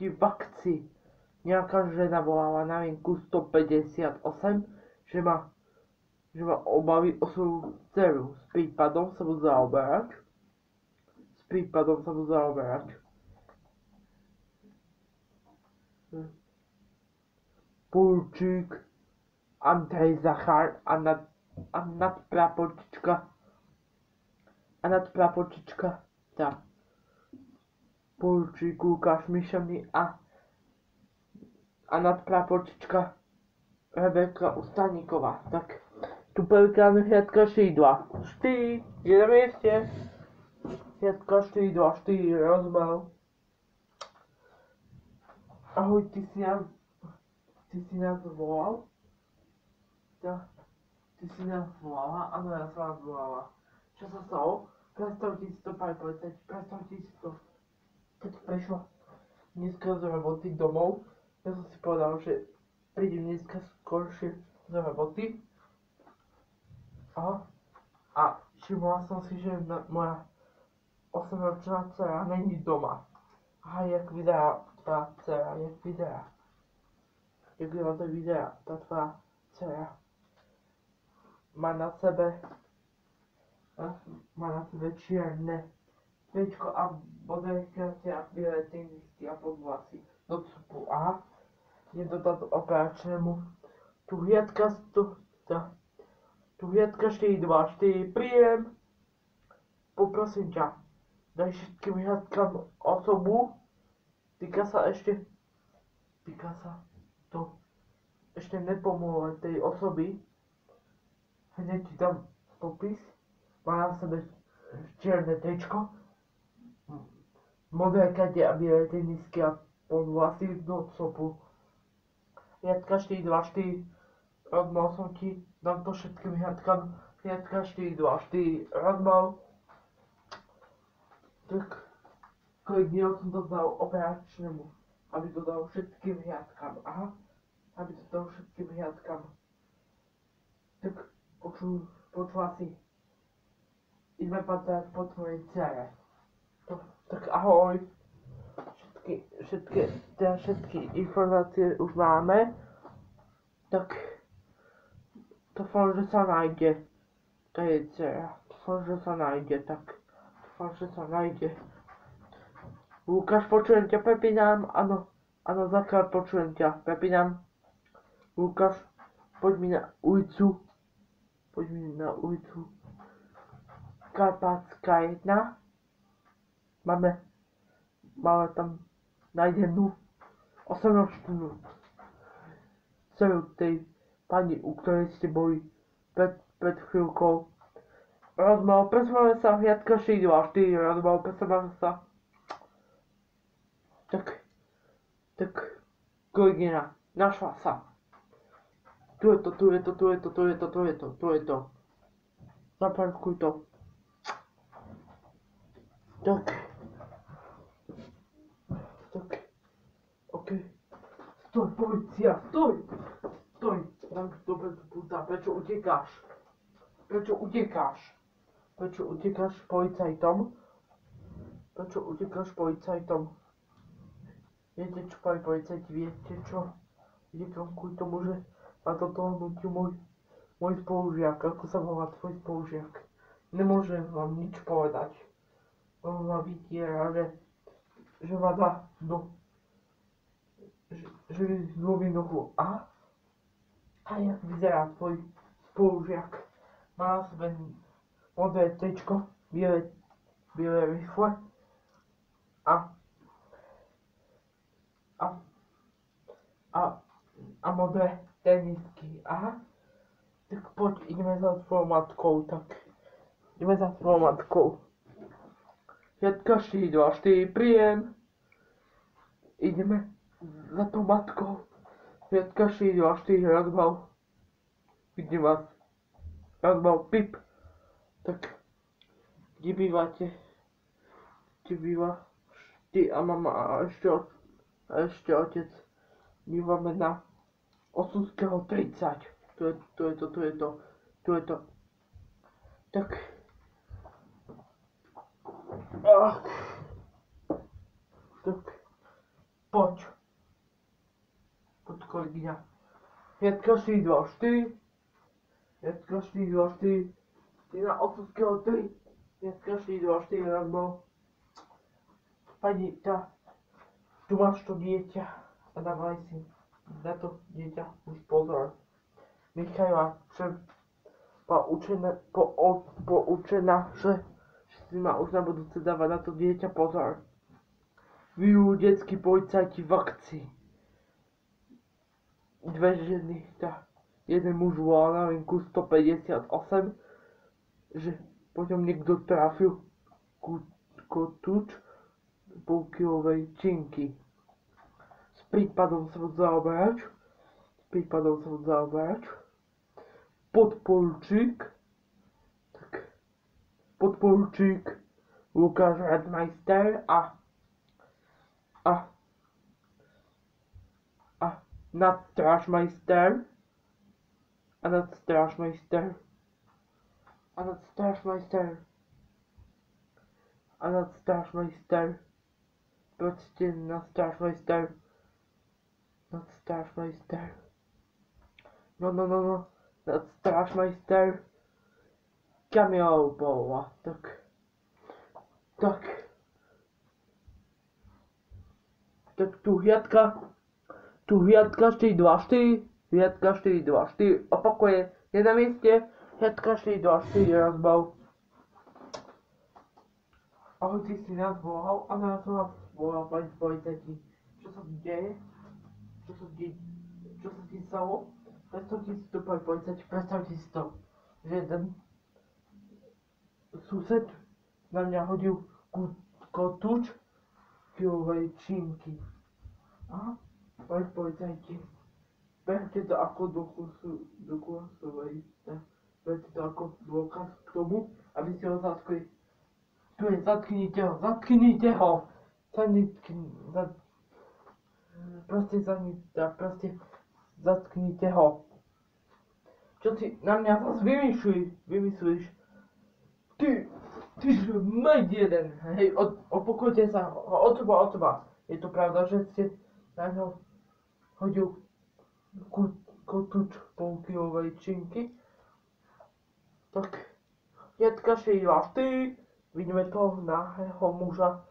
proti vakcii. Nejaká žena volala na linku 158, že má obavy o svoju dceru. S prípadom sa budú zaoberať. Pulčík, Andrej Zachar a nadprapočička. Tá. Pulčík, Lukáš Mišany a nadprapočička Rebeka Ustaníková. Tak, tu pelikán hliadka 4-2. 4, je na mieste. Hliadka 4-2, 4, rozbal. Ahoj, ty si nás volal? Ja, ty si nás volala? Áno, ja som vás volala. Čo sa stalo? Predstavte si to, pani policajti, predstavte si to. Keď prišla dneska z roboty domov, ja som si povedal, že prídem dneska skoršie z roboty. A všimla som si, že moja 8-ročná dcera není doma. A jak vyzerá tá dcera, jak na to vyzerá tá tvoja dcera. Má na sebe čierne tričko a modré kraťa a biele tenisky a podvlasy do cupu. Aha, je to táto operačnému. Tu hliadka 4-2-4, príjem. Poprosím ťa, daj všetkým hliadkám osobu. Týka sa to ešte nepomôže tej osoby. Hneď ti dám popis. Má na sebe čierne tričko, modré kade a biele tenisky a podvlasy do copu. Hliadka 4-2-4, rozmal som ti, dám to všetkým hliadkám. Hliadka 4-2-4, rozmal. Tak, koľko dní som to dal operačnému, aby to dal všetkým hliadkám. Aha, aby to dal všetkým hliadkám. Tak, počula si. Ideme patrať po tvojej dcere. Tak ahoj. Všetky informácie už máme. Tak dúfam, že sa nájde. To je dcera. Dúfam, že sa nájde. Lukáš, počujem ťa, prepínam. Áno, Zachar, počujem ťa, prepínam. Lukáš, poď mi na ulicu. Karpátska 1. Máme tam nájdenú 8-ročnú dceru tej pani, u ktorej ste boli pred chvíľkou. Rozmal, presúvame sa, hliadka 4-2-4, rozmal, presúvame sa. Tak, kolegyňa, našla sa. Tu je to. Zaparkuj to. Tak, ok. Stoj, polícia, stoj. Dám ti dobre do puta, prečo utekáš policajtom? Viete čo, pani policajti, viete čo? Utekám kvôli tomu, že ma do toho nutil môj spolužiak. Ako sa volá tvoj spolužiak? Nemôžem vám nič povedať. On ma vytiera, že ma dá že mi zlomí nohu. A jak vyzerá tvoj spolužiak? Má na sebe modré tričko, biele rifle a modré tenisky. Aha. Tak poď, ideme za tvojou matkou. Hliadka 4-2-4, príjem. Ideme za tou matkou. Hliadka 4-2-4, rozbal. Vidím vás. Rozbal, pip. Tak, kde bývate? Kde býva ty a mama a ešte otec? Bývame na Osunského 30. Tu je to. Tak. Tak. Poď. Poď, kolegyňa. Piatka, 4, 2, 4. Piatka, 4, 2, 4. Ty na otcovského 3. Piatka, 4, 2, 4, raz bol. Pani, tu máš to dieťa. A dávaj si na to dieťa už pozor. Michaela, že poučená, že si má už na budúce dávať na to dieťa pozor. Vyjú detskí policajti v akcii. Dve ženy, jeden muž volal na linku 158, že potom niekto trafil kotúč polkilovej činky. S prípadom sa budú zaoberať podporučík Lukáš Radmeister a nadstrážmajster proste nadstrážmajster nadstrážmajster Kamilova, tak tu hliadka 4, 2, 4, hliadka 4, 2, 4, opakuje, je na mieste, hliadka 4, 2, 4, rozbal. Ahoj, ty si nás volal a nás volal pani policajti. Čo sa deje? Čo sa ti stalo? Predstavte si to, pani policajti, predstavte si to, že jeden sused na mňa hodil kotúč kilovej činky. Aha, pani policajti, berte to ako berte to ako dôkaz k tomu, aby ste ho zatkli. Tu je, zatknite ho. Proste zatknite ho. Čo si na mňa zase vymyslíš? Ty med jeden, hej, opokojte sa, od teba. Je to pravda, že ste na ňo hodil kotúč polkilovej činky? Tak, hliadka 4, 2, 4, vidíme toho nahého muža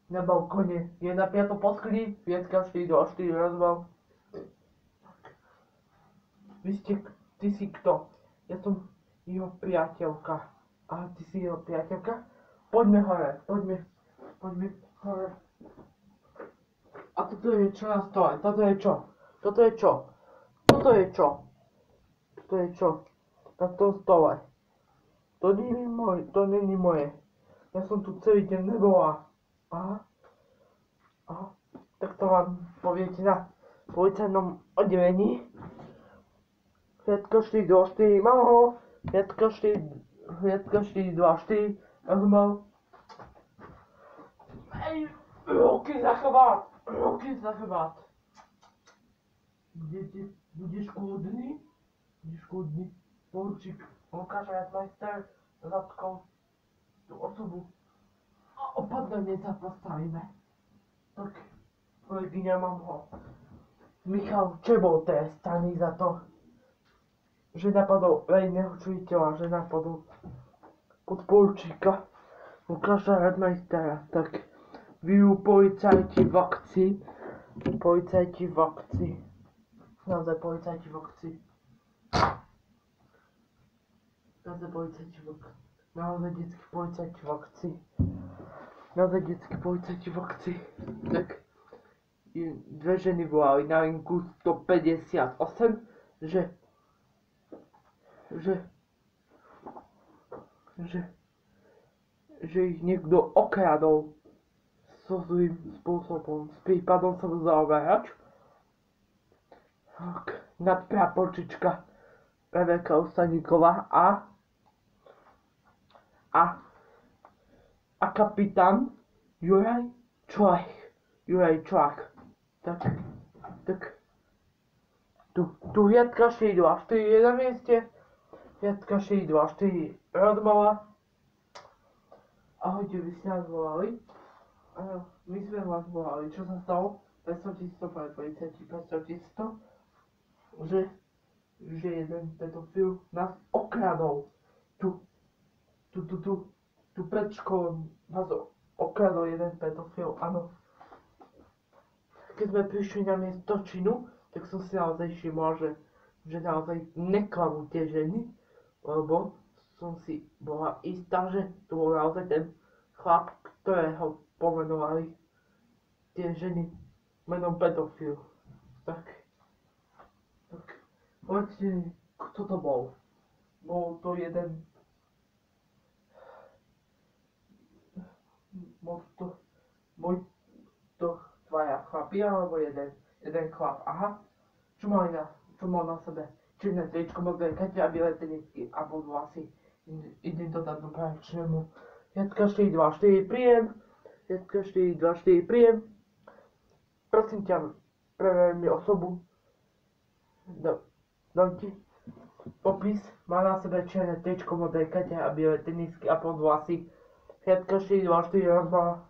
na balkóne. Je na 5. poschodí, hliadka 4, 2, 4, rozbal. Ty si kto? Ja som jeho priateľka. A ty si jeho priateľka? Poďme hore. A toto je čo na stole? Toto je čo? Na tom stole. To není moje. Ja som tu celý deň nebola. Aha. Tak to vám poviete na policajnom oddelení. Hliadka 4, 2, 4, mám ho. Hliadka 4, 2, 4, ja som mal. Hej, ruky za chrbát. Budeš kľudný? Poručík Lukáš Radmeister zatkol tú osobu. A opatrne sa postavíme. Tak, kolegyňa, mám ho. Michal, čo bol trestaný za to, že napadol verejného činiteľa, že napadol podporučíka Lukáša Radmeistera. Tak, vyjú policajti v akcii. Naozaj policajti v akcii. Naozaj detskí policajti v akcii. Tak, dve ženy volali na linku 158, že ich niekto okradol so zlým spôsobom. S prípadom sa budú zaoberať nadpraporčička Reverka Ustaníková a kapitán Juraj Čolek. Tak, tu hliadka 4, 2, 4 je na mieste. Hliadka 4, 2, 4 rozmala. Ahojte, vy ste nás volali. my sme vás volali, čo sa stalo? 500 000 pre policajti, 500 000, že jeden pedofil nás okradol. Tu pred školou nás okradol jeden pedofil, áno. Keď sme prišli na miesto činu, tak som si naozaj všimol, že naozaj neklamú tie ženy, lebo som si bola istá, že to bol naozaj ten chlap, ktorého pomenovali tie ženy menom pedofil. Tak povedzte mi, kto to bol? Bol to dvaja chlapi, alebo jeden chlap, aha. Čo mal na sebe? Černé tričko, modré kate a biele tenisky a podvlasy. Idem to dať do práčnemu. Jatka 424 príjem. Jatka 424 príjem. Prosím ťa, prever mi osobu. Dám ti popis. Má na sebe černé tričko, modré kate a biele tenisky a podvlasy. Jatka 424 rozmala.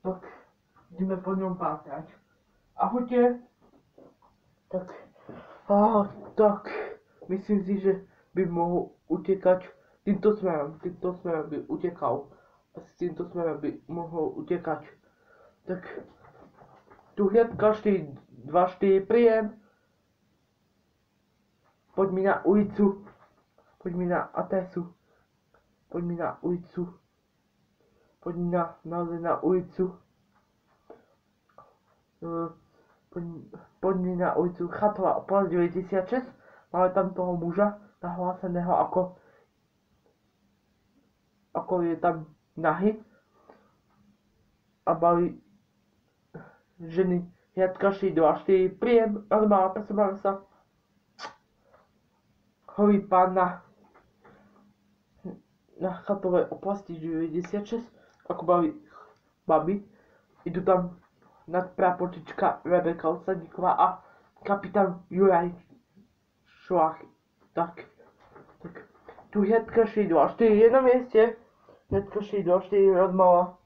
Tak, ideme po ňom pátrať. Ahojte. Tak, myslím si, že by mohol utekať týmto smerom by utekal. Asi týmto smerom by mohol utekať. Tak, tu hliadka 424 príjem. Poď mi na ulicu. Poď mi na adresu. Poď mi na ulicu. Poď mi naozaj na ulicu. Poď mi na ulicu Chatová Opora 96. Máme tam toho muža nahláseného ako je tam nahý. A baví ženy hliadka 424 príjem. Rozmáva, presúvame sa. Horí pán na Chatovej oblasti 96. Ako baví baby. Idú tam nadprapočička Rebeka Osadníková a kapitán Juraj Šlach. Tak. Tu hliadka 424 je na mieste. Hliadka 424 rozmala.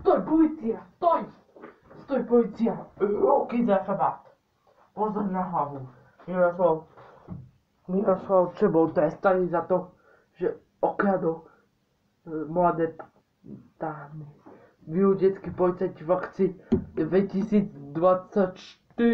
Stoj, policia! Stoj, policia! Ruky za chrbát. Pozor na hlavu. Miroslav čo bol trestaný za to, že okradol mladé dámy. Detskí policajti v akcii 2024